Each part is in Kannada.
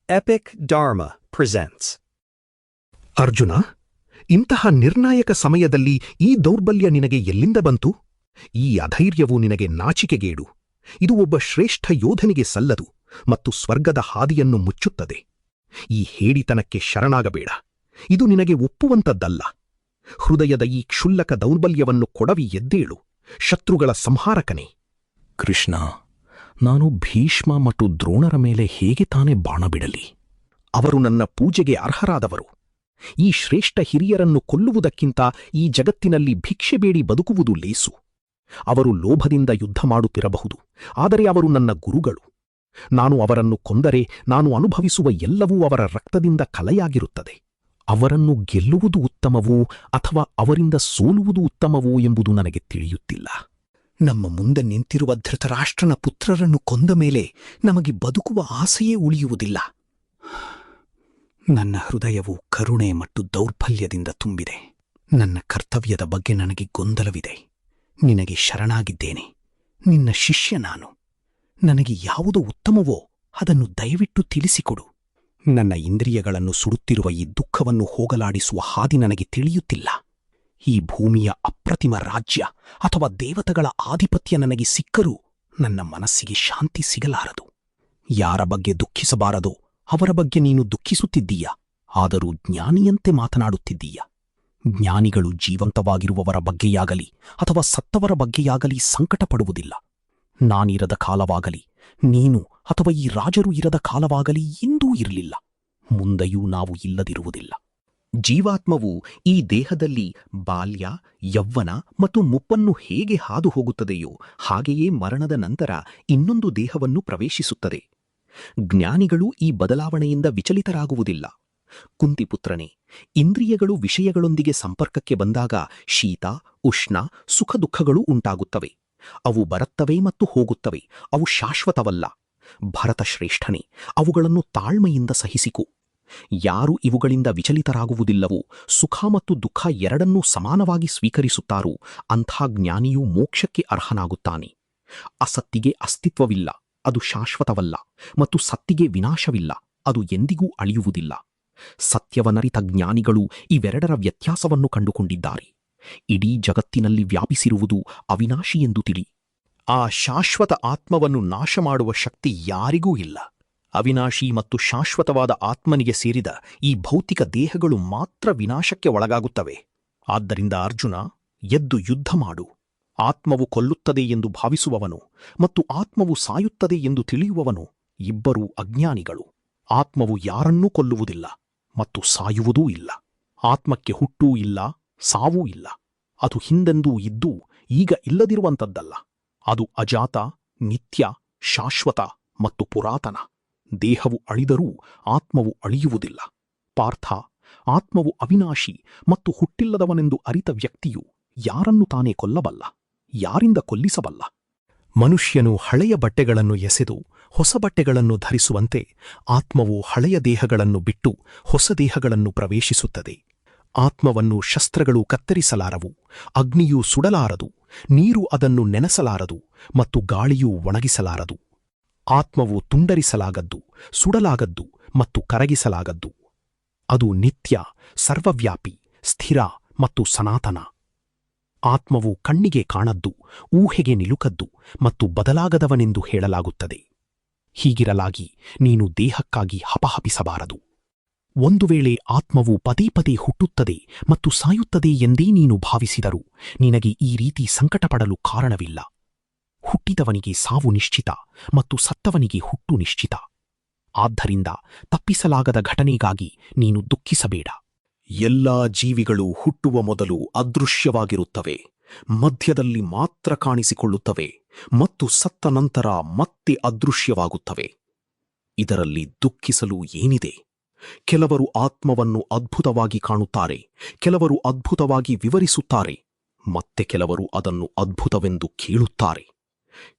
Epic Dharma presents. ಅರ್ಜುನ, ಇಂತಹ ನಿರ್ಣಾಯಕ ಸಮಯದಲ್ಲಿ ಈ ದೌರ್ಬಲ್ಯ ನಿನಗೆ ಎಲ್ಲಿಂದ ಬಂತು? ಈ ಅಧೈರ್ಯವು ನಿನಗೆ ನಾಚಿಕೆಗೇಡು. ಇದು ಒಬ್ಬ ಶ್ರೇಷ್ಠ ಯೋಧನಿಗೆ ಸಲ್ಲದು ಮತ್ತು ಸ್ವರ್ಗದ ಹಾದಿಯನ್ನು ಮುಚ್ಚುತ್ತದೆ. ಈ ಹೇಡಿತನಕ್ಕೆ ಶರಣಾಗಬೇಡ. ಇದು ನಿನಗೆ ಒಪ್ಪುವಂತದ್ದಲ್ಲ. ಹೃದಯದ ಈ ಕ್ಷುಲ್ಲಕ ದೌರ್ಬಲ್ಯವನ್ನು ಕೊಡವಿ ಎದ್ದೇಳು, ಶತ್ರುಗಳ ಸಂಹಾರಕನೇ. ಕೃಷ್ಣ, ನಾನು ಭೀಷ್ಮ ಮತ್ತು ದ್ರೋಣರ ಮೇಲೆ ಹೇಗೆ ತಾನೇ ಬಾಣ ಬಿಡಲಿ? ಅವರು ನನ್ನ ಪೂಜೆಗೆ ಅರ್ಹರಾದವರು. ಈ ಶ್ರೇಷ್ಠ ಹಿರಿಯರನ್ನು ಕೊಲ್ಲುವುದಕ್ಕಿಂತ ಈ ಜಗತ್ತಿನಲ್ಲಿ ಭಿಕ್ಷೆ ಬೇಡಿ ಬದುಕುವುದು ಲೇಸು. ಅವರು ಲೋಭದಿಂದ ಯುದ್ಧ ಮಾಡುತ್ತಿರಬಹುದು, ಆದರೆ ಅವರು ನನ್ನ ಗುರುಗಳು. ನಾನು ಅವರನ್ನು ಕೊಂದರೆ ನಾನು ಅನುಭವಿಸುವ ಎಲ್ಲವೂ ಅವರ ರಕ್ತದಿಂದ ಕಲೆಯಾಗಿರುತ್ತದೆ. ಅವರನ್ನು ಗೆಲ್ಲುವುದು ಉತ್ತಮವೋ ಅಥವಾ ಅವರಿಂದ ಸೋಲುವುದು ಉತ್ತಮವೋ ಎಂಬುದು ನನಗೆ ತಿಳಿಯುತ್ತಿಲ್ಲ. ನಮ್ಮ ಮುಂದೆ ನಿಂತಿರುವ ಧೃತರಾಷ್ಟ್ರನ ಪುತ್ರರನ್ನು ಕೊಂದ ಮೇಲೆ ನಮಗೆ ಬದುಕುವ ಆಸೆಯೇ ಉಳಿಯುವುದಿಲ್ಲ. ನನ್ನ ಹೃದಯವು ಕರುಣೆ ಮತ್ತು ದೌರ್ಬಲ್ಯದಿಂದ ತುಂಬಿದೆ. ನನ್ನ ಕರ್ತವ್ಯದ ಬಗ್ಗೆ ನನಗೆ ಗೊಂದಲವಿದೆ. ನಿನಗೆ ಶರಣಾಗಿದ್ದೇನೆ. ನಿನ್ನ ಶಿಷ್ಯ ನಾನು. ನನಗೆ ಯಾವುದು ಉತ್ತಮವೋ ಅದನ್ನು ದಯವಿಟ್ಟು ತಿಳಿಸಿಕೊಡು. ನನ್ನ ಇಂದ್ರಿಯಗಳನ್ನು ಸುಡುತ್ತಿರುವ ಈ ದುಃಖವನ್ನು ಹೋಗಲಾಡಿಸುವ ಹಾದಿ ನನಗೆ ತಿಳಿಯುತ್ತಿಲ್ಲ. ಈ ಭೂಮಿಯ ಅಪ್ರತಿಮ ರಾಜ್ಯ ಅಥವಾ ದೇವತೆಗಳ ಆಧಿಪತ್ಯ ನನಗೆ ಸಿಕ್ಕರೂ ನನ್ನ ಮನಸ್ಸಿಗೆ ಶಾಂತಿ ಸಿಗಲಾರದು. ಯಾರ ಬಗ್ಗೆ ದುಃಖಿಸಬಾರದೋ ಅವರ ಬಗ್ಗೆ ನೀನು ದುಃಖಿಸುತ್ತಿದ್ದೀಯ, ಆದರೂ ಜ್ಞಾನಿಯಂತೆ ಮಾತನಾಡುತ್ತಿದ್ದೀಯ. ಜ್ಞಾನಿಗಳು ಜೀವಂತವಾಗಿರುವವರ ಬಗ್ಗೆಯಾಗಲಿ ಅಥವಾ ಸತ್ತವರ ಬಗ್ಗೆಯಾಗಲಿ ಸಂಕಟಪಡುವುದಿಲ್ಲ. ನಾನಿರದ ಕಾಲವಾಗಲಿ, ನೀನು ಅಥವಾ ಈ ರಾಜರು ಇರದ ಕಾಲವಾಗಲಿ ಎಂದೂ ಇರಲಿಲ್ಲ. ಮುಂದೆಯೂ ನಾವು ಇಲ್ಲದಿರುವುದಿಲ್ಲ. ಜೀವಾತ್ಮವು ಈ ದೇಹದಲ್ಲಿ ಬಾಲ್ಯ, ಯೌವನ ಮತ್ತು ಮುಪ್ಪನ್ನು ಹೇಗೆ ಹಾದು ಹೋಗುತ್ತದೆಯೋ ಹಾಗೆಯೇ ಮರಣದ ನಂತರ ಇನ್ನೊಂದು ದೇಹವನ್ನು ಪ್ರವೇಶಿಸುತ್ತದೆ. ಜ್ಞಾನಿಗಳು ಈ ಬದಲಾವಣೆಯಿಂದ ವಿಚಲಿತರಾಗುವುದಿಲ್ಲ. ಕುಂತಿಪುತ್ರನೇ, ಇಂದ್ರಿಯಗಳು ವಿಷಯಗಳೊಂದಿಗೆ ಸಂಪರ್ಕಕ್ಕೆ ಬಂದಾಗ ಶೀತ, ಉಷ್ಣ, ಸುಖ ದುಃಖಗಳು ಉಂಟಾಗುತ್ತವೆ. ಅವು ಬರುತ್ತವೆ ಮತ್ತು ಹೋಗುತ್ತವೆ. ಅವು ಶಾಶ್ವತವಲ್ಲ. ಭರತಶ್ರೇಷ್ಠನೇ, ಅವುಗಳನ್ನು ತಾಳ್ಮೆಯಿಂದ ಸಹಿಸಿಕೊ. ಯಾರು ಇವುಗಳಿಂದ ವಿಚಲಿತರಾಗುವುದಿಲ್ಲವೋ, ಸುಖ ಮತ್ತು ದುಃಖ ಎರಡನ್ನೂ ಸಮಾನವಾಗಿ ಸ್ವೀಕರಿಸುತ್ತಾರೋ ಅಂಥ ಜ್ಞಾನಿಯೂ ಮೋಕ್ಷಕ್ಕೆ ಅರ್ಹನಾಗುತ್ತಾನೆ. ಅಸತ್ತಿಗೆ ಅಸ್ತಿತ್ವವಿಲ್ಲ, ಅದು ಶಾಶ್ವತವಲ್ಲ, ಮತ್ತು ಸತ್ತಿಗೆ ವಿನಾಶವಿಲ್ಲ, ಅದು ಎಂದಿಗೂ ಅಳಿಯುವುದಿಲ್ಲ. ಸತ್ಯವನರಿತ ಜ್ಞಾನಿಗಳು ಇವೆರಡರ ವ್ಯತ್ಯಾಸವನ್ನು ಕಂಡುಕೊಂಡಿದ್ದಾರೆ. ಇಡೀ ಜಗತ್ತಿನಲ್ಲಿ ವ್ಯಾಪಿಸಿರುವುದು ಅವಿನಾಶಿ ಎಂದು ತಿಳಿ. ಆ ಶಾಶ್ವತ ಆತ್ಮವನ್ನು ನಾಶ ಮಾಡುವ ಶಕ್ತಿ ಯಾರಿಗೂ ಇಲ್ಲ. ಅವಿನಾಶಿ ಮತ್ತು ಶಾಶ್ವತವಾದ ಆತ್ಮನಿಗೆ ಸೇರಿದ ಈ ಭೌತಿಕ ದೇಹಗಳು ಮಾತ್ರ ವಿನಾಶಕ್ಕೆ ಒಳಗಾಗುತ್ತವೆ. ಆದ್ದರಿಂದ ಅರ್ಜುನ, ಎದ್ದು ಯುದ್ಧ ಮಾಡು. ಆತ್ಮವು ಕೊಲ್ಲುತ್ತದೆ ಎಂದು ಭಾವಿಸುವವನು ಮತ್ತು ಆತ್ಮವು ಸಾಯುತ್ತದೆ ಎಂದು ತಿಳಿಯುವವನು ಇಬ್ಬರೂ ಅಜ್ಞಾನಿಗಳು. ಆತ್ಮವು ಯಾರನ್ನೂ ಕೊಲ್ಲುವುದಿಲ್ಲ ಮತ್ತು ಸಾಯುವುದೂ ಇಲ್ಲ. ಆತ್ಮಕ್ಕೆ ಹುಟ್ಟೂ ಇಲ್ಲ, ಸಾವೂ ಇಲ್ಲ. ಅದು ಹಿಂದೆಂದೂ ಇದ್ದೂ ಈಗ ಇಲ್ಲದಿರುವಂಥದ್ದಲ್ಲ. ಅದು ಅಜಾತ, ನಿತ್ಯ, ಶಾಶ್ವತ ಮತ್ತು ಪುರಾತನ. ದೇಹವು ಅಳಿದರೂ ಆತ್ಮವು ಅಳಿಯುವುದಿಲ್ಲ. ಪಾರ್ಥ, ಆತ್ಮವು ಅವಿನಾಶಿ ಮತ್ತು ಹುಟ್ಟಿಲ್ಲದವನೆಂದು ಅರಿತ ವ್ಯಕ್ತಿಯು ಯಾರನ್ನು ತಾನೇ ಕೊಲ್ಲಬಲ್ಲ, ಯಾರಿಂದ ಕೊಲ್ಲಿಸಬಲ್ಲ? ಮನುಷ್ಯನು ಹಳೆಯ ಬಟ್ಟೆಗಳನ್ನು ಎಸೆದು ಹೊಸ ಬಟ್ಟೆಗಳನ್ನು ಧರಿಸುವಂತೆ ಆತ್ಮವು ಹಳೆಯ ದೇಹಗಳನ್ನು ಬಿಟ್ಟು ಹೊಸ ದೇಹಗಳನ್ನು ಪ್ರವೇಶಿಸುತ್ತದೆ. ಆತ್ಮವನ್ನು ಶಸ್ತ್ರಗಳು ಕತ್ತರಿಸಲಾರವು, ಅಗ್ನಿಯೂ ಸುಡಲಾರದು, ನೀರು ಅದನ್ನು ನೆನೆಸಲಾರದು ಮತ್ತು ಗಾಳಿಯೂ ಒಣಗಿಸಲಾರದು. ಆತ್ಮವು ತುಂಡರಿಸಲಾಗದ್ದು, ಸುಡಲಾಗದ್ದು ಮತ್ತು ಕರಗಿಸಲಾಗದ್ದು. ಅದು ನಿತ್ಯ, ಸರ್ವವ್ಯಾಪಿ, ಸ್ಥಿರ ಮತ್ತು ಸನಾತನ. ಆತ್ಮವು ಕಣ್ಣಿಗೆ ಕಾಣದ್ದು, ಊಹೆಗೆ ನಿಲುಕದ್ದು ಮತ್ತು ಬದಲಾಗದವನೆಂದು ಹೇಳಲಾಗುತ್ತದೆ. ಹೀಗಿರಲಾಗಿ ನೀನು ದೇಹಕ್ಕಾಗಿ ಹಪಹಪಿಸಬಾರದು. ಒಂದು ವೇಳೆ ಆತ್ಮವು ಪದೇ ಪದೇ ಹುಟ್ಟುತ್ತದೆ ಮತ್ತು ಸಾಯುತ್ತದೆ ಎಂದೇ ನೀನು ಭಾವಿಸಿದರೂ ನಿನಗೆ ಈ ರೀತಿ ಸಂಕಟಪಡಲು ಕಾರಣವಿಲ್ಲ. ಹುಟ್ಟಿದವನಿಗೆ ಸಾವು ನಿಶ್ಚಿತ ಮತ್ತು ಸತ್ತವನಿಗೆ ಹುಟ್ಟು ನಿಶ್ಚಿತ. ಆದ್ದರಿಂದ ತಪ್ಪಿಸಲಾಗದ ಘಟನೆಗಾಗಿ ನೀನು ದುಃಖಿಸಬೇಡ. ಎಲ್ಲಾ ಜೀವಿಗಳು ಹುಟ್ಟುವ ಮೊದಲು ಅದೃಶ್ಯವಾಗಿರುತ್ತವೆ, ಮಧ್ಯದಲ್ಲಿ ಮಾತ್ರ ಕಾಣಿಸಿಕೊಳ್ಳುತ್ತವೆ ಮತ್ತು ಸತ್ತ ನಂತರ ಮತ್ತೆ ಅದೃಶ್ಯವಾಗುತ್ತವೆ. ಇದರಲ್ಲಿ ದುಃಖಿಸಲು ಏನಿದೆ? ಕೆಲವರು ಆತ್ಮವನ್ನು ಅದ್ಭುತವಾಗಿ ಕಾಣುತ್ತಾರೆ, ಕೆಲವರು ಅದ್ಭುತವಾಗಿ ವಿವರಿಸುತ್ತಾರೆ, ಮತ್ತೆ ಕೆಲವರು ಅದನ್ನು ಅದ್ಭುತವೆಂದು ಕೇಳುತ್ತಾರೆ.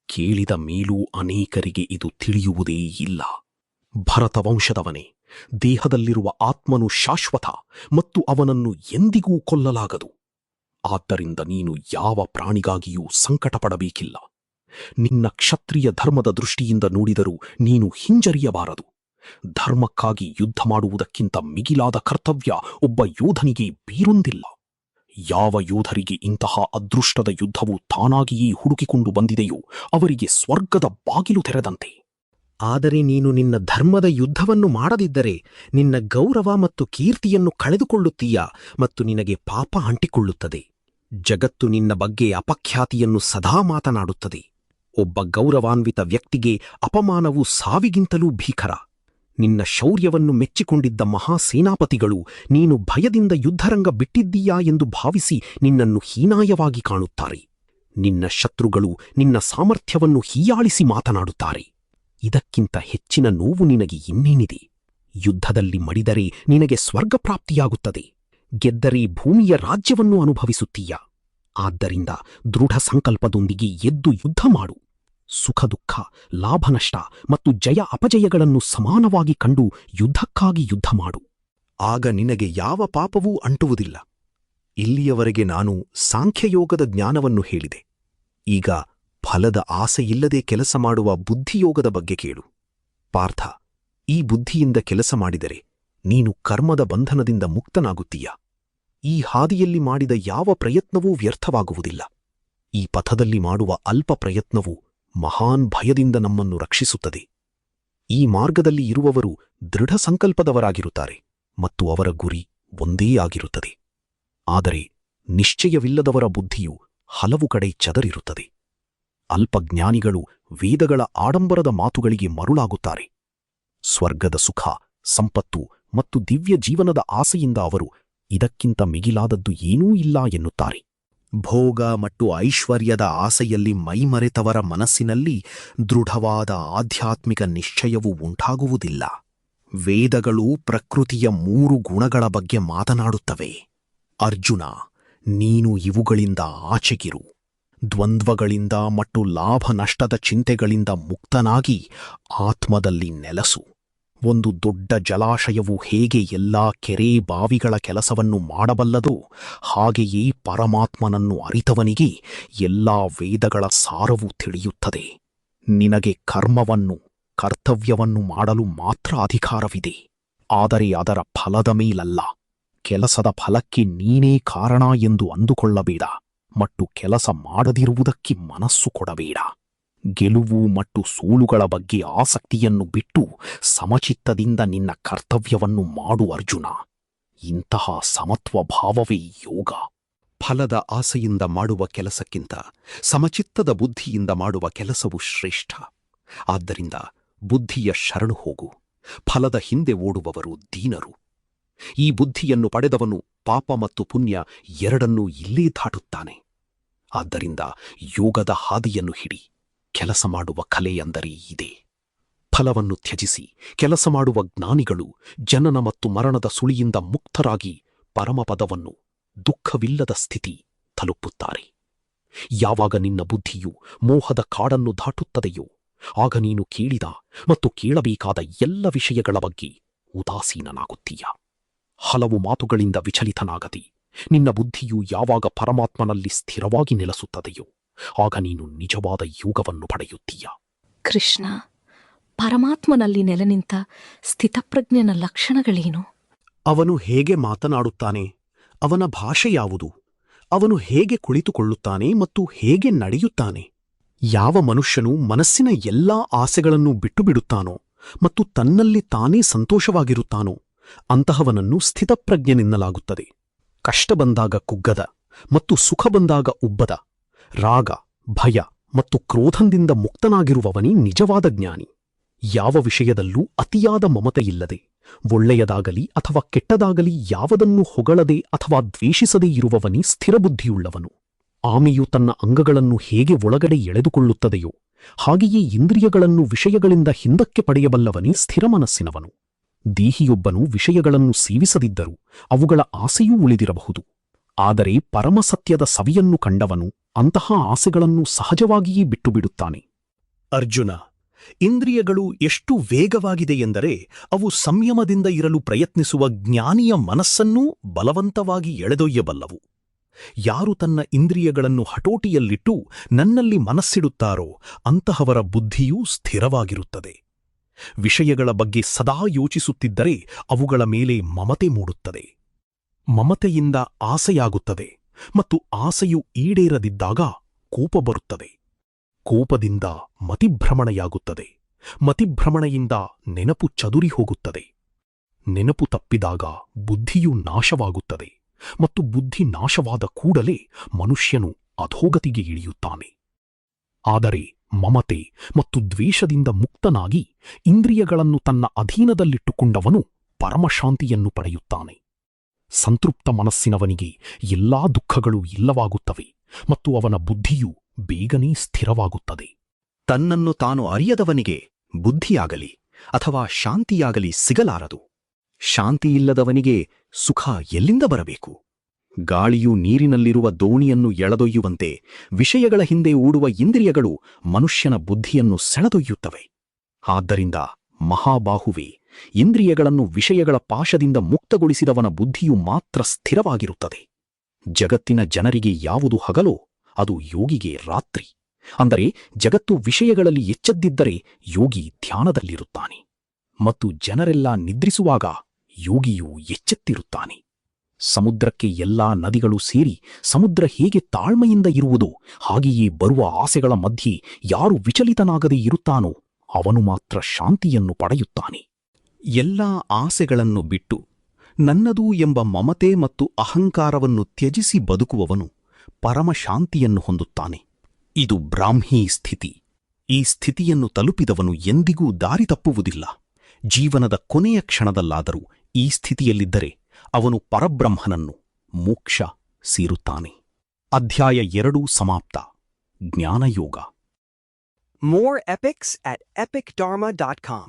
ಕೇಳಿದ ಮೇಲೂ ಅನೇಕರಿಗೆ ಇದು ತಿಳಿಯುವುದೇ ಇಲ್ಲ. ಭರತವಂಶದವನೇ, ದೇಹದಲ್ಲಿರುವ ಆತ್ಮನು ಶಾಶ್ವತ ಮತ್ತು ಅವನನ್ನು ಎಂದಿಗೂ ಕೊಲ್ಲಲಾಗದು. ಆದ್ದರಿಂದ ನೀನು ಯಾವ ಪ್ರಾಣಿಗಾಗಿಯೂ ಸಂಕಟಪಡಬೇಕಿಲ್ಲ. ನಿನ್ನ ಕ್ಷತ್ರಿಯ ಧರ್ಮದ ದೃಷ್ಟಿಯಿಂದ ನೋಡಿದರೂ ನೀನು ಹಿಂಜರಿಯಬಾರದು. ಧರ್ಮಕ್ಕಾಗಿ ಯುದ್ಧ ಮಾಡುವುದಕ್ಕಿಂತ ಮಿಗಿಲಾದ ಕರ್ತವ್ಯ ಒಬ್ಬ ಯೋಧನಿಗೆ ಬೇರೊಂದಿಲ್ಲ. ಯಾವ ಯೋಧರಿಗೆ ಇಂತಹ ಅದೃಷ್ಟದ ಯುದ್ಧವು ತಾನಾಗಿಯೇ ಹುಡುಕಿಕೊಂಡು ಬಂದಿದೆಯೋ ಅವರಿಗೆ ಸ್ವರ್ಗದ ಬಾಗಿಲು ತೆರೆದಂತೆ. ಆದರೆ ನೀನು ನಿನ್ನ ಧರ್ಮದ ಯುದ್ಧವನ್ನು ಮಾಡದಿದ್ದರೆ ನಿನ್ನ ಗೌರವ ಮತ್ತು ಕೀರ್ತಿಯನ್ನು ಕಳೆದುಕೊಳ್ಳುತ್ತೀಯ ಮತ್ತು ನಿನಗೆ ಪಾಪ ಅಂಟಿಕೊಳ್ಳುತ್ತದೆ. ಜಗತ್ತು ನಿನ್ನ ಬಗ್ಗೆ ಅಪಖ್ಯಾತಿಯನ್ನು ಸದಾ ಮಾತನಾಡುತ್ತದೆ. ಒಬ್ಬ ಗೌರವಾನ್ವಿತ ವ್ಯಕ್ತಿಗೆ ಅಪಮಾನವು ಸಾವಿಗಿಂತಲೂ ಭೀಕರ. ನಿನ್ನ ಶೌರ್ಯವನ್ನು ಮೆಚ್ಚಿಕೊಂಡಿದ್ದ ಮಹಾಸೇನಾಪತಿಗಳು ನೀನು ಭಯದಿಂದ ಯುದ್ಧರಂಗ ಬಿಟ್ಟಿದ್ದೀಯಾ ಎಂದು ಭಾವಿಸಿ ನಿನ್ನನ್ನು ಹೀನಾಯವಾಗಿ ಕಾಣುತ್ತಾರೆ. ನಿನ್ನ ಶತ್ರುಗಳು ನಿನ್ನ ಸಾಮರ್ಥ್ಯವನ್ನು ಹೀಯಾಳಿಸಿ ಮಾತನಾಡುತ್ತಾರೆ. ಇದಕ್ಕಿಂತ ಹೆಚ್ಚಿನ ನೋವು ನಿನಗೆ ಇನ್ನೇನಿದೆ? ಯುದ್ಧದಲ್ಲಿ ಮಡಿದರೆ ನಿನಗೆ ಸ್ವರ್ಗಪ್ರಾಪ್ತಿಯಾಗುತ್ತದೆ, ಗೆದ್ದರೆ ಭೂಮಿಯ ರಾಜ್ಯವನ್ನು ಅನುಭವಿಸುತ್ತೀಯ. ಆದ್ದರಿಂದ ದೃಢ ಸಂಕಲ್ಪದೊಂದಿಗೆ ಎದ್ದು ಯುದ್ಧ ಮಾಡು. ಸುಖ ದುಃಖ, ಲಾಭನಷ್ಟ ಮತ್ತು ಜಯ ಅಪಜಯಗಳನ್ನು ಸಮಾನವಾಗಿ ಕಂಡು ಯುದ್ಧಕ್ಕಾಗಿ ಯುದ್ಧ ಮಾಡು. ಆಗ ನಿನಗೆ ಯಾವ ಪಾಪವೂ ಅಂಟುವುದಿಲ್ಲ. ಇಲ್ಲಿಯವರೆಗೆ ನಾನು ಸಾಂಖ್ಯಯೋಗದ ಜ್ಞಾನವನ್ನು ಹೇಳಿದೆ. ಈಗ ಫಲದ ಆಸೆಯಿಲ್ಲದೆ ಕೆಲಸ ಮಾಡುವ ಬುದ್ಧಿಯೋಗದ ಬಗ್ಗೆ ಕೇಳು. ಪಾರ್ಥ, ಈ ಬುದ್ಧಿಯಿಂದ ಕೆಲಸ ಮಾಡಿದರೆ ನೀನು ಕರ್ಮದ ಬಂಧನದಿಂದ ಮುಕ್ತನಾಗುತ್ತೀಯ. ಈ ಹಾದಿಯಲ್ಲಿ ಮಾಡಿದ ಯಾವ ಪ್ರಯತ್ನವೂ ವ್ಯರ್ಥವಾಗುವುದಿಲ್ಲ. ಈ ಪಥದಲ್ಲಿ ಮಾಡುವ ಅಲ್ಪ ಪ್ರಯತ್ನವು ಮಹಾನ್ ಭಯದಿಂದ ನಮ್ಮನ್ನು ರಕ್ಷಿಸುತ್ತದೆ. ಈ ಮಾರ್ಗದಲ್ಲಿ ಇರುವವರು ದೃಢ ಸಂಕಲ್ಪದವರಾಗಿರುತ್ತಾರೆ ಮತ್ತು ಅವರ ಗುರಿ ಒಂದೇ ಆಗಿರುತ್ತದೆ. ಆದರೆ ನಿಶ್ಚಯವಿಲ್ಲದವರ ಬುದ್ಧಿಯು ಹಲವು ಕಡೆ ಚದರಿರುತ್ತದೆ. ಅಲ್ಪಜ್ಞಾನಿಗಳು ವೇದಗಳ ಆಡಂಬರದ ಮಾತುಗಳಿಗೆ ಮರುಳಾಗುತ್ತಾರೆ. ಸ್ವರ್ಗದ ಸುಖ, ಸಂಪತ್ತು ಮತ್ತು ದಿವ್ಯ ಜೀವನದ ಆಸೆಯಿಂದ ಅವರು ಇದಕ್ಕಿಂತ ಮಿಗಿಲಾದದ್ದು ಏನೂ ಇಲ್ಲ ಎನ್ನುತ್ತಾರೆ. ಭೋಗ ಮತ್ತು ಐಶ್ವರ್ಯದ ಆಸೆಯಲ್ಲಿ ಮೈಮರೆತವರ ಮನಸ್ಸಿನಲ್ಲಿ ದೃಢವಾದ ಆಧ್ಯಾತ್ಮಿಕ ನಿಶ್ಚಯವು ಉಂಟಾಗುವುದಿಲ್ಲ. ವೇದಗಳು ಪ್ರಕೃತಿಯ 3 ಗುಣಗಳ ಬಗ್ಗೆ ಮಾತನಾಡುತ್ತವೆ. ಅರ್ಜುನ, ನೀನು ಇವುಗಳಿಂದ ಆಚೆಗಿರು. ದ್ವಂದ್ವಗಳಿಂದ ಮತ್ತು ಲಾಭ ನಷ್ಟದ ಚಿಂತೆಗಳಿಂದ ಮುಕ್ತನಾಗಿ ಆತ್ಮದಲ್ಲಿ ನೆಲಸು. ಒಂದು ದೊಡ್ಡ ಜಲಾಶಯವು ಹೇಗೆ ಎಲ್ಲಾ ಕೆರೆ ಬಾವಿಗಳ ಕೆಲಸವನ್ನು ಮಾಡಬಲ್ಲದೋ ಹಾಗೆಯೇ ಪರಮಾತ್ಮನನ್ನು ಅರಿತವನಿಗೆ ಎಲ್ಲಾ ವೇದಗಳ ಸಾರವೂ ತಿಳಿಯುತ್ತದೆ. ನಿನಗೆ ಕರ್ಮವನ್ನು, ಕರ್ತವ್ಯವನ್ನು ಮಾಡಲು ಮಾತ್ರ ಅಧಿಕಾರವಿದೆ, ಆದರೆ ಅದರ ಫಲದ ಮೇಲಲ್ಲ. ಕೆಲಸದ ಫಲಕ್ಕೆ ನೀನೇ ಕಾರಣ ಎಂದು ಅಂದುಕೊಳ್ಳಬೇಡ ಮತ್ತು ಕೆಲಸ ಮಾಡದಿರುವುದಕ್ಕೆ ಮನಸ್ಸು ಕೊಡಬೇಡ. ಗೆಲುವು ಮತ್ತು ಸೋಲುಗಳ ಬಗ್ಗೆ ಆಸಕ್ತಿಯನ್ನು ಬಿಟ್ಟು ಸಮಚಿತ್ತದಿಂದ ನಿನ್ನ ಕರ್ತವ್ಯವನ್ನು ಮಾಡು ಅರ್ಜುನ. ಇಂತಹ ಸಮತ್ವ ಭಾವವೇ ಯೋಗ. ಫಲದ ಆಸೆಯಿಂದ ಮಾಡುವ ಕೆಲಸಕ್ಕಿಂತ ಸಮಚಿತ್ತದ ಬುದ್ಧಿಯಿಂದ ಮಾಡುವ ಕೆಲಸವು ಶ್ರೇಷ್ಠ. ಆದ್ದರಿಂದ ಬುದ್ಧಿಯ ಶರಣು ಹೋಗು. ಫಲದ ಹಿಂದೆ ಓಡುವವರು ದೀನರು. ಈ ಬುದ್ಧಿಯನ್ನು ಪಡೆದವನು ಪಾಪ ಮತ್ತು ಪುಣ್ಯ ಎರಡನ್ನೂ ಇಲ್ಲೇ ದಾಟುತ್ತಾನೆ. ಆದ್ದರಿಂದ ಯೋಗದ ಹಾದಿಯನ್ನು ಹಿಡಿ. ಕೆಲಸ ಮಾಡುವ ಕಲೆ ಅಂದರೆ ಇದೇ. ಫಲವನ್ನು ತ್ಯಜಿಸಿ ಕೆಲಸ ಮಾಡುವ ಜ್ಞಾನಿಗಳು ಜನನ ಮತ್ತು ಮರಣದ ಸುಳಿಯಿಂದ ಮುಕ್ತರಾಗಿ ಪರಮಪದವನ್ನು, ದುಃಖವಿಲ್ಲದ ಸ್ಥಿತಿ ತಲುಪುತ್ತಾರೆ. ಯಾವಾಗ ನಿನ್ನ ಬುದ್ಧಿಯು ಮೋಹದ ಕಾಡನ್ನು ದಾಟುತ್ತದೆಯೋ ಆಗ ನೀನು ಕೇಳಿದ ಮತ್ತು ಕೇಳಬೇಕಾದ ಎಲ್ಲ ವಿಷಯಗಳ ಬಗ್ಗೆ ಉದಾಸೀನನಾಗುತ್ತೀಯ. ಹಲವು ಮಾತುಗಳಿಂದ ವಿಚಲಿತನಾಗದೆ ನಿನ್ನ ಬುದ್ಧಿಯು ಯಾವಾಗ ಪರಮಾತ್ಮನಲ್ಲಿ ಸ್ಥಿರವಾಗಿ ನೆಲೆಸುತ್ತದೆಯೋ ಆಗ ನೀನು ನಿಜವಾದ ಯೋಗವನ್ನು ಪಡೆಯುತ್ತೀಯ. ಕೃಷ್ಣ, ಪರಮಾತ್ಮನಲ್ಲಿ ನೆಲೆನಿಂತ ಸ್ಥಿತಪ್ರಜ್ಞನ ಲಕ್ಷಣಗಳೇನು? ಅವನು ಹೇಗೆ ಮಾತನಾಡುತ್ತಾನೆ? ಅವನ ಭಾಷೆ ಯಾವುದು? ಅವನು ಹೇಗೆ ಕುಳಿತುಕೊಳ್ಳುತ್ತಾನೆ ಮತ್ತು ಹೇಗೆ ನಡೆಯುತ್ತಾನೆ? ಯಾವ ಮನುಷ್ಯನು ಮನಸ್ಸಿನ ಎಲ್ಲಾ ಆಸೆಗಳನ್ನು ಬಿಟ್ಟುಬಿಡುತ್ತಾನೋ ಮತ್ತು ತನ್ನಲ್ಲಿ ತಾನೇ ಸಂತೋಷವಾಗಿರುತ್ತಾನೋ ಅಂತಹವನನ್ನು ಸ್ಥಿತಪ್ರಜ್ಞನೆನ್ನಲಾಗುತ್ತದೆ. ಕಷ್ಟ ಬಂದಾಗ ಕುಗ್ಗದ ಮತ್ತು ಸುಖ ಬಂದಾಗ ಉಬ್ಬದ, ರಾಗ, ಭಯ ಮತ್ತು ಕ್ರೋಧದಿಂದ ಮುಕ್ತನಾಗಿರುವವನೇ ನಿಜವಾದ ಜ್ಞಾನಿ. ಯಾವ ವಿಷಯದಲ್ಲೂ ಅತಿಯಾದ ಮಮತೆಯಿಲ್ಲದೆ, ಒಳ್ಳೆಯದಾಗಲಿ ಅಥವಾ ಕೆಟ್ಟದಾಗಲಿ ಯಾವುದನ್ನು ಹೊಗಳದೆ ಅಥವಾ ದ್ವೇಷಿಸದೇ ಇರುವವನೇ ಸ್ಥಿರಬುದ್ಧಿಯುಳ್ಳವನು. ಆಮೆಯು ತನ್ನ ಅಂಗಗಳನ್ನು ಹೇಗೆ ಒಳಗಡೆ ಎಳೆದುಕೊಳ್ಳುತ್ತದೆಯೋ ಹಾಗೆಯೇ ಇಂದ್ರಿಯಗಳನ್ನು ವಿಷಯಗಳಿಂದ ಹಿಂದಕ್ಕೆ ಪಡೆಯಬಲ್ಲವನೇ ಸ್ಥಿರಮನಸ್ಸಿನವನು. ದೇಹಿಯೊಬ್ಬನು ವಿಷಯಗಳನ್ನು ಸೇವಿಸದಿದ್ದರೂ ಅವುಗಳ ಆಸೆಯೂ ಉಳಿದಿರಬಹುದು. ಆದರೆ ಪರಮಸತ್ಯದ ಸವಿಯನ್ನು ಕಂಡವನು ಅಂತಹ ಆಸೆಗಳನ್ನು ಸಹಜವಾಗಿಯೇ ಬಿಟ್ಟುಬಿಡುತ್ತಾನೆ. ಅರ್ಜುನ, ಇಂದ್ರಿಯಗಳು ಎಷ್ಟು ವೇಗವಾಗಿದೆ ಎಂದರೆ ಅವು ಸಂಯಮದಿಂದ ಇರಲು ಪ್ರಯತ್ನಿಸುವ ಜ್ಞಾನಿಯ ಮನಸ್ಸನ್ನೂ ಬಲವಂತವಾಗಿ ಎಳೆದೊಯ್ಯಬಲ್ಲವು. ಯಾರು ತನ್ನ ಇಂದ್ರಿಯಗಳನ್ನು ಹತೋಟಿಯಲ್ಲಿಟ್ಟು ನನ್ನಲ್ಲಿ ಮನಸ್ಸಿಡುತ್ತಾರೋ ಅಂತಹವರ ಬುದ್ಧಿಯೂ ಸ್ಥಿರವಾಗಿರುತ್ತದೆ. ವಿಷಯಗಳ ಬಗ್ಗೆ ಸದಾ ಯೋಚಿಸುತ್ತಿದ್ದರೆ ಅವುಗಳ ಮೇಲೆ ಮಮತೆ ಮೂಡುತ್ತದೆ. ಮಮತೆಯಿಂದ ಆಸೆಯಾಗುತ್ತದೆ ಮತ್ತು ಆಸೆಯು ಈಡೇರದಿದ್ದಾಗ ಕೋಪ ಬರುತ್ತದೆ. ಕೋಪದಿಂದ ಮತಿಭ್ರಮಣೆಯಾಗುತ್ತದೆ. ಮತಿಭ್ರಮಣೆಯಿಂದ ನೆನಪು ಚದುರಿ ಹೋಗುತ್ತದೆ. ನೆನಪು ತಪ್ಪಿದಾಗ ಬುದ್ಧಿಯು ನಾಶವಾಗುತ್ತದೆ ಮತ್ತು ಬುದ್ಧಿ ನಾಶವಾದ ಕೂಡಲೇ ಮನುಷ್ಯನು ಅಧೋಗತಿಗೆ ಇಳಿಯುತ್ತಾನೆ. ಆದರೆ ಮಮತೆ ಮತ್ತು ದ್ವೇಷದಿಂದ ಮುಕ್ತನಾಗಿ ಇಂದ್ರಿಯಗಳನ್ನು ತನ್ನ ಅಧೀನದಲ್ಲಿಟ್ಟುಕೊಂಡವನು ಪರಮಶಾಂತಿಯನ್ನು ಪಡೆಯುತ್ತಾನೆ. ಸಂತೃಪ್ತ ಮನಸ್ಸಿನವನಿಗೆ ಎಲ್ಲಾ ದುಃಖಗಳು ಇಲ್ಲವಾಗುತ್ತವೆ ಮತ್ತು ಅವನ ಬುದ್ಧಿಯು ಬೇಗನೆ ಸ್ಥಿರವಾಗುತ್ತದೆ. ತನ್ನನ್ನು ತಾನು ಅರಿಯದವನಿಗೆ ಬುದ್ಧಿಯಾಗಲಿ ಅಥವಾ ಶಾಂತಿಯಾಗಲಿ ಸಿಗಲಾರದು. ಶಾಂತಿಯಿಲ್ಲದವನಿಗೆ ಸುಖ ಎಲ್ಲಿಂದ ಬರಬೇಕು? ಗಾಳಿಯು ನೀರಿನಲ್ಲಿರುವ ದೋಣಿಯನ್ನು ಎಳೆದೊಯ್ಯುವಂತೆ ವಿಷಯಗಳ ಹಿಂದೆ ಓಡುವ ಇಂದ್ರಿಯಗಳು ಮನುಷ್ಯನ ಬುದ್ಧಿಯನ್ನು ಸೆಳೆದೊಯ್ಯುತ್ತವೆ. ಆದ್ದರಿಂದ ಮಹಾಬಾಹುವೆ, ಇಂದ್ರಿಯಗಳನ್ನು ವಿಷಯಗಳ ಪಾಶದಿಂದ ಮುಕ್ತಗೊಳಿಸಿದವನ ಬುದ್ಧಿಯು ಮಾತ್ರ ಸ್ಥಿರವಾಗಿರುತ್ತದೆ. ಜಗತ್ತಿನ ಜನರಿಗೆ ಯಾವುದು ಹಗಲೋ ಅದು ಯೋಗಿಗೆ ರಾತ್ರಿ. ಅಂದರೆ ಜಗತ್ತು ವಿಷಯಗಳಲ್ಲಿ ಎಚ್ಚದ್ದಿದ್ದರೆ ಯೋಗಿ ಧ್ಯಾನದಲ್ಲಿರುತ್ತಾನೆ ಮತ್ತು ಜನರೆಲ್ಲ ನಿದ್ರಿಸುವಾಗ ಯೋಗಿಯು ಎಚ್ಚೆತ್ತಿರುತ್ತಾನೆ. ಸಮುದ್ರಕ್ಕೆ ಎಲ್ಲಾ ನದಿಗಳು ಸೇರಿ ಸಮುದ್ರ ಹೇಗೆ ತಾಳ್ಮೆಯಿಂದ ಇರುವುದೋ ಹಾಗೆಯೇ ಬರುವ ಆಸೆಗಳ ಮಧ್ಯೆ ಯಾರು ವಿಚಲಿತನಾಗದೇ ಇರುತ್ತಾನೋ ಅವನು ಮಾತ್ರ ಶಾಂತಿಯನ್ನು ಪಡೆಯುತ್ತಾನೆ. ಎಲ್ಲಾ ಆಸೆಗಳನ್ನು ಬಿಟ್ಟು ನನ್ನದು ಎಂಬ ಮಮತೆ ಮತ್ತು ಅಹಂಕಾರವನ್ನು ತ್ಯಜಿಸಿ ಬದುಕುವವನು ಪರಮಶಾಂತಿಯನ್ನು ಹೊಂದುತ್ತಾನೆ. ಇದು ಬ್ರಾಹ್ಮೀ ಸ್ಥಿತಿ. ಈ ಸ್ಥಿತಿಯನ್ನು ತಲುಪಿದವನು ಎಂದಿಗೂ ದಾರಿ ತಪ್ಪುವುದಿಲ್ಲ. ಜೀವನದ ಕೊನೆಯ ಕ್ಷಣದಲ್ಲಾದರೂ ಈ ಸ್ಥಿತಿಯಲ್ಲಿದ್ದರೆ ಅವನು ಪರಬ್ರಹ್ಮನನ್ನು ಮೋಕ್ಷ ಸೇರುತ್ತಾನೆ. ಅಧ್ಯಾಯ 2 ಸಮಾಪ್ತ. ಜ್ಞಾನಯೋಗ. More epics at epicdharma.com.